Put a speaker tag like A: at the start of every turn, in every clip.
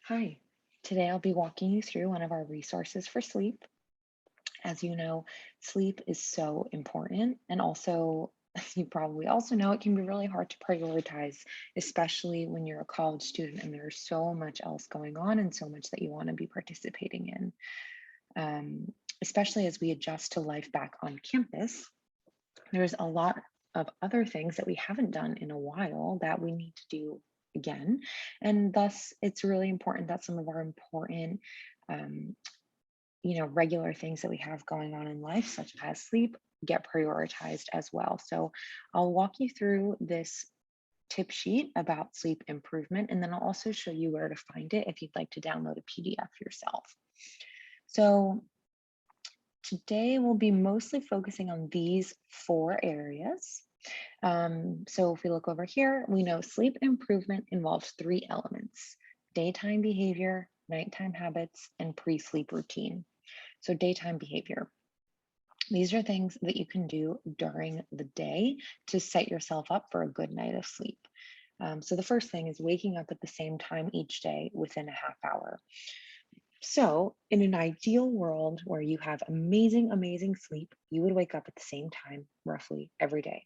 A: Hi, today I'll be walking you through one of our resources for sleep. As you know, sleep is so important, and also, as you probably also know, it can be really hard to prioritize, especially when you're a college student and there's so much else going on and so much that you want to be participating in. Especially as we adjust to life back on campus, there's a lot of other things that we haven't done in a while that we need to do again. And thus, it's really important that some of our important, um, regular things that we have going on in life, such as sleep, get prioritized as well. So I'll walk you through this tip sheet about sleep improvement, and then I'll also show you where to find it if you'd like to download a PDF yourself. So today we'll be mostly focusing on these four areas. So if we look over here, we know sleep improvement involves three elements: daytime behavior, nighttime habits, and pre-sleep routine. So daytime behavior. These are things that you can do during the day to set yourself up for a good night of sleep. So the first thing is waking up at the same time each day within a half hour. So, in an ideal world where you have amazing, amazing sleep, you would wake up at the same time roughly every day.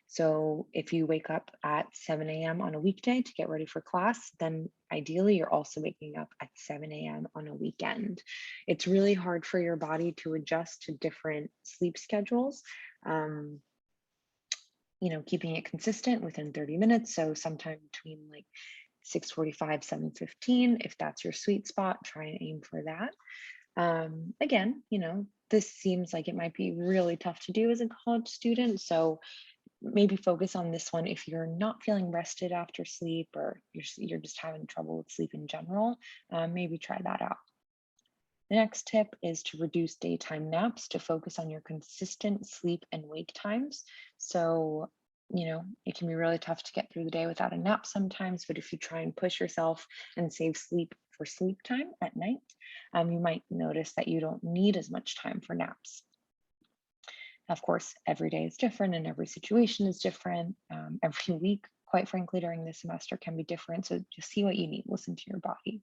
A: So, if you wake up at 7 a.m. on a weekday to get ready for class, then ideally you're also waking up at 7 a.m. on a weekend. It's really hard for your body to adjust to different sleep schedules. Um, Keeping it consistent within 30 minutes. So, sometime between like 6:45, 7:15, if that's your sweet spot, try and aim for that. Again, this seems like it might be really tough to do as a college student. So maybe focus on this one if you're not feeling rested after sleep or you're just having trouble with sleep in general. Maybe try that out. The next tip is to reduce daytime naps to focus on your consistent sleep and wake times. So, it can be really tough to get through the day without a nap sometimes, but if you try and push yourself and save sleep for sleep time at night, you might notice that you don't need as much time for naps. Of course, every day is different and every situation is different. Every week, quite frankly, during the semester can be different. So just see what you need, listen to your body.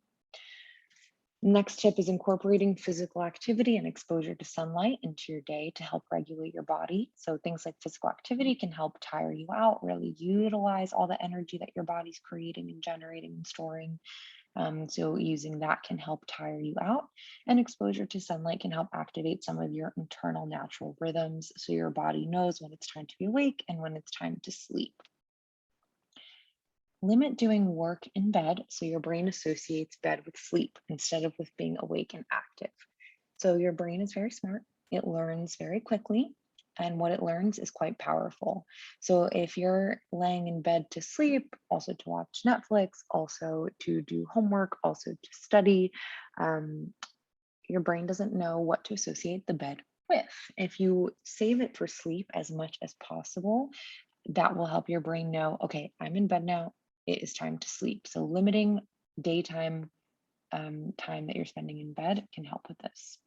A: Next tip is incorporating physical activity and exposure to sunlight into your day to help regulate your body. So things like physical activity can help tire you out, really utilize all the energy that your body's creating and generating and storing. So using that can help tire you out, and exposure to sunlight can help activate some of your internal natural rhythms so your body knows when it's time to be awake and when it's time to sleep. Limit doing work in bed so your brain associates bed with sleep instead of with being awake and active. So your brain is very smart. It learns very quickly, and what it learns is quite powerful. So if you're laying in bed to sleep, also to watch Netflix, also to do homework, also to study, um, your brain doesn't know what to associate the bed with. If you save it for sleep as much as possible, that will help your brain know, okay, I'm in bed now. It is time to sleep. So limiting daytime time that you're spending in bed can help with this.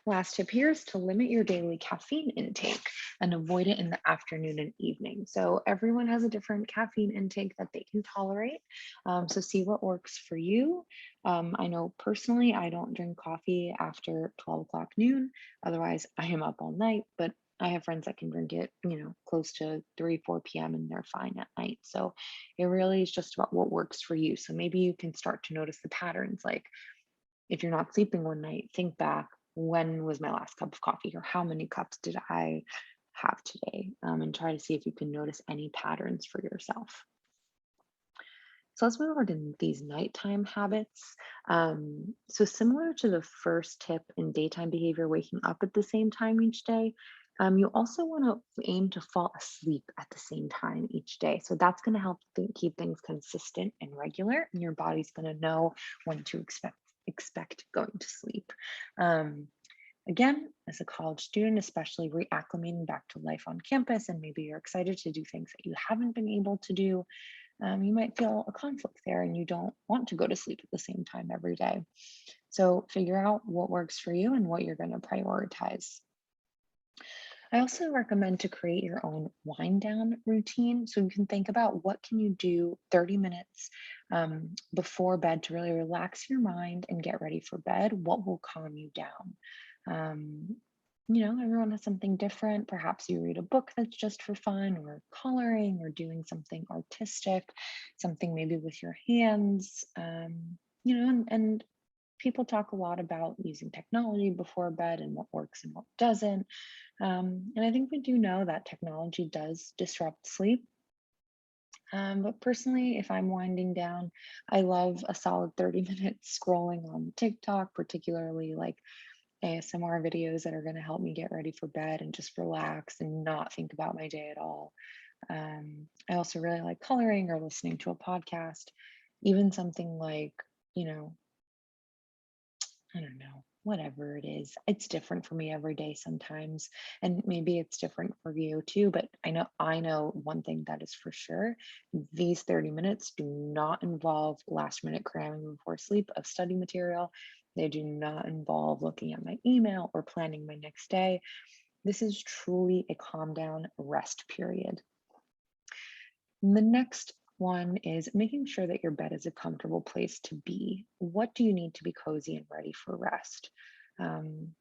A: Last tip here is to limit your daily caffeine intake and avoid it in the afternoon and evening. So everyone has a different caffeine intake that they can tolerate. So see what works for you. I know personally, I don't drink coffee after 12 o'clock noon. Otherwise, I am up all night, but I have friends that can drink it, close to 3, 4 p.m. and they're fine at night. So it really is just about what works for you. So maybe you can start to notice the patterns. Like if you're not sleeping one night, think back, when was my last cup of coffee or how many cups did I have today? And try to see if you can notice any patterns for yourself. So let's move over to these nighttime habits. So similar to the first tip in daytime behavior, waking up at the same time each day, you also want to aim to fall asleep at the same time each day. So that's going to help keep things consistent and regular, and your body's going to know when to expect going to sleep. Um, Again, as a college student, especially reacclimating back to life on campus, and maybe you're excited to do things that you haven't been able to do, you might feel a conflict there and you don't want to go to sleep at the same time every day. So figure out what works for you and what you're going to prioritize. I also recommend to create your own wind down routine. So you can think about what can you do 30 minutes before bed to really relax your mind and get ready for bed. What will calm you down? Um, Everyone has something different. Perhaps you read a book that's just for fun, or coloring, or doing something artistic, something maybe with your hands. And people talk a lot about using technology before bed and what works and what doesn't. And I think we do know that technology does disrupt sleep. But personally, if I'm winding down, I love a solid 30 minutes scrolling on TikTok, particularly like ASMR videos that are going to help me get ready for bed and just relax and not think about my day at all. I also really like coloring or listening to a podcast, even something like, you know, I don't know, whatever it is. It's different for me every day sometimes. And maybe it's different for you too, but I know one thing that is for sure. These 30 minutes do not involve last minute cramming before sleep of study material. They do not involve looking at my email or planning my next day. This is truly a calm down rest period. The next one is making sure that your bed is a comfortable place to be. What do you need to be cozy and ready for rest? Um,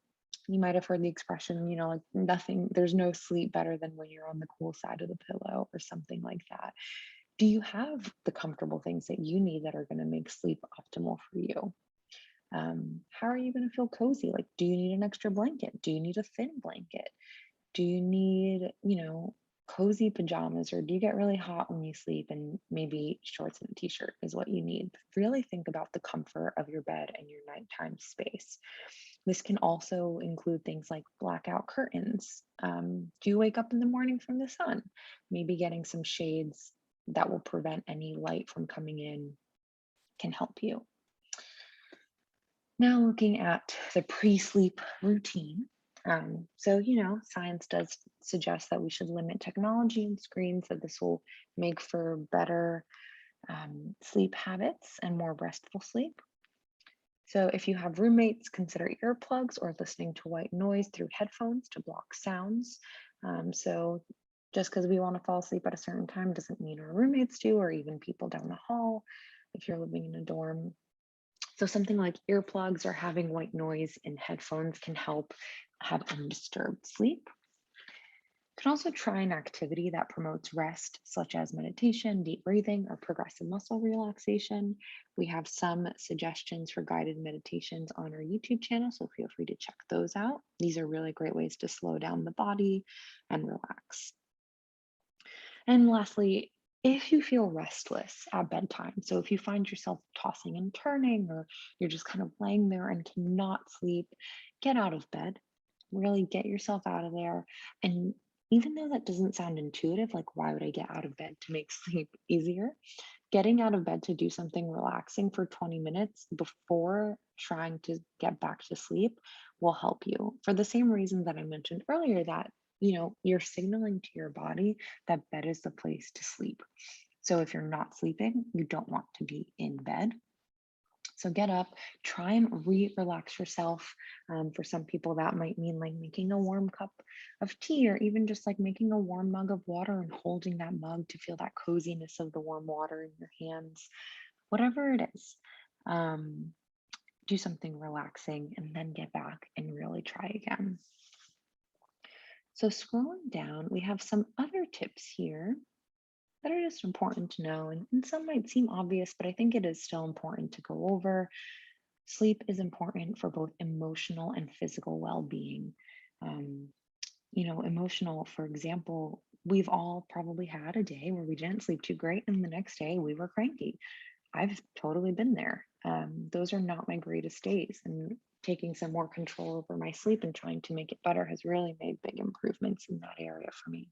A: you might have heard the expression, like nothing, there's no sleep better than when you're on the cool side of the pillow or something like that. Do you have the comfortable things that you need that are going to make sleep optimal for you? How are you going to feel cozy? Like, do you need an extra blanket? Do you need a thin blanket? Do you need, cozy pajamas, or do you get really hot when you sleep and maybe shorts and a t-shirt is what you need? Really think about the comfort of your bed and your nighttime space. This can also include things like blackout curtains. Do you wake up in the morning from the sun? Maybe getting some shades that will prevent any light from coming in can help you. Now, looking at the pre sleep routine. Science does suggest that we should limit technology and screens, that this will make for better sleep habits and more restful sleep. So, if you have roommates, consider earplugs or listening to white noise through headphones to block sounds. So, just because we want to fall asleep at a certain time doesn't mean our roommates do, or even people down the hall if you're living in a dorm. So something like earplugs or having white noise in headphones can help have undisturbed sleep. You can also try an activity that promotes rest, such as meditation, deep breathing, or progressive muscle relaxation. We have some suggestions for guided meditations on our YouTube channel, so feel free to check those out. These are really great ways to slow down the body and relax. And lastly, if you feel restless at bedtime, so if you find yourself tossing and turning, or you're just kind of laying there and cannot sleep, get out of bed. Really get yourself out of there. And even though that doesn't sound intuitive, like why would I get out of bed to make sleep easier? Getting out of bed to do something relaxing for 20 minutes before trying to get back to sleep will help you, for the same reason that I mentioned earlier, that you're signaling to your body that bed is the place to sleep. So if you're not sleeping, you don't want to be in bed. So get up, try and relax yourself. For some people, that might mean like making a warm cup of tea, or even just like making a warm mug of water and holding that mug to feel that coziness of the warm water in your hands. Whatever it is, um, do something relaxing and then get back and really try again. So, scrolling down, we have some other tips here that are just important to know. And some might seem obvious, but I think it is still important to go over. Sleep is important for both emotional and physical well being. Um, Emotional, for example, we've all probably had a day where we didn't sleep too great, and the next day we were cranky. I've totally been there. Those are not my greatest days. And taking some more control over my sleep and trying to make it better has really made big improvements in that area for me.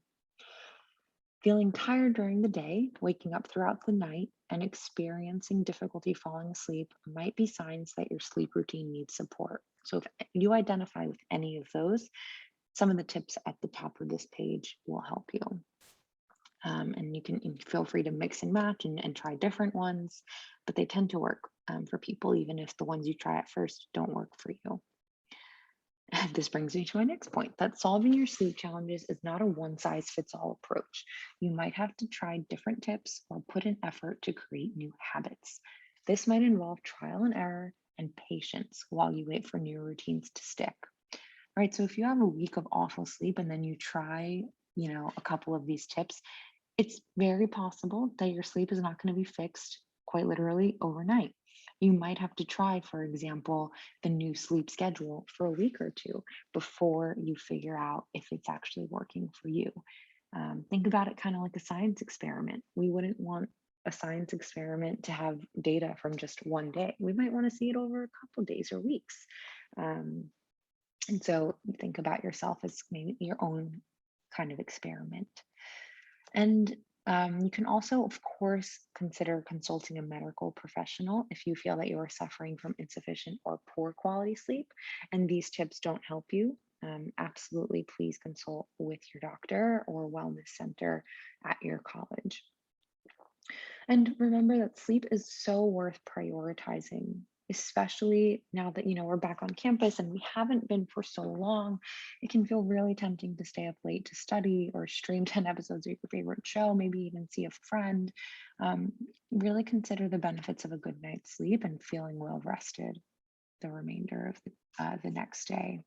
A: Feeling tired during the day, waking up throughout the night, and experiencing difficulty falling asleep might be signs that your sleep routine needs support. So, if you identify with any of those, some of the tips at the top of this page will help you. And you can feel free to mix and match and try different ones, but they tend to work for people, even if the ones you try at first don't work for you. This brings me to my next point that solving your sleep challenges is not a one size fits all approach. You might have to try different tips or put in effort to create new habits. This might involve trial and error and patience while you wait for new routines to stick. Right. So if you have a week of awful sleep and then you try, a couple of these tips, it's very possible that your sleep is not going to be fixed quite literally overnight. You might have to try, for example, the new sleep schedule for a week or two before you figure out if it's actually working for you. Think about it kind of like a science experiment. We wouldn't want a science experiment to have data from just one day. We might want to see it over a couple days or weeks. Um, and so think about yourself as maybe your own kind of experiment. And you can also, of course, consider consulting a medical professional if you feel that you are suffering from insufficient or poor quality sleep and these tips don't help you. Absolutely, please consult with your doctor or wellness center at your college. And remember that sleep is so worth prioritizing, especially now that we're back on campus and we haven't been for so long. It can feel really tempting to stay up late to study or stream 10 episodes of your favorite show, maybe even see a friend. Um, really consider the benefits of a good night's sleep and feeling well rested the remainder of the next day.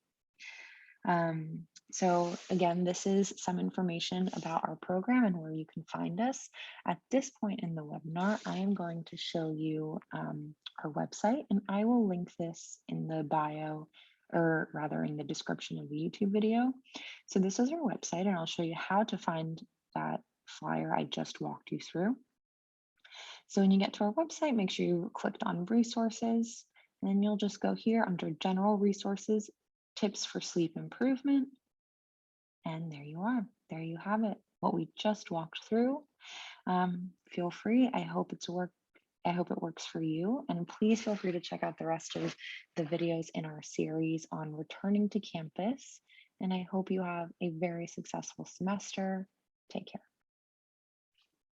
A: So again, this is some information about our program and where you can find us. At this point in the webinar, I am going to show you our website, and I will link this in the bio, or rather in the description of the YouTube video. So this is our website, and I'll show you how to find that flyer I just walked you through. So when you get to our website, make sure you clicked on resources, and then you'll just go here under general resources, tips for sleep improvement. And there you are. There you have it. What we just walked through. Feel free. I hope it works for you. And please feel free to check out the rest of the videos in our series on returning to campus. And I hope you have a very successful semester. Take care.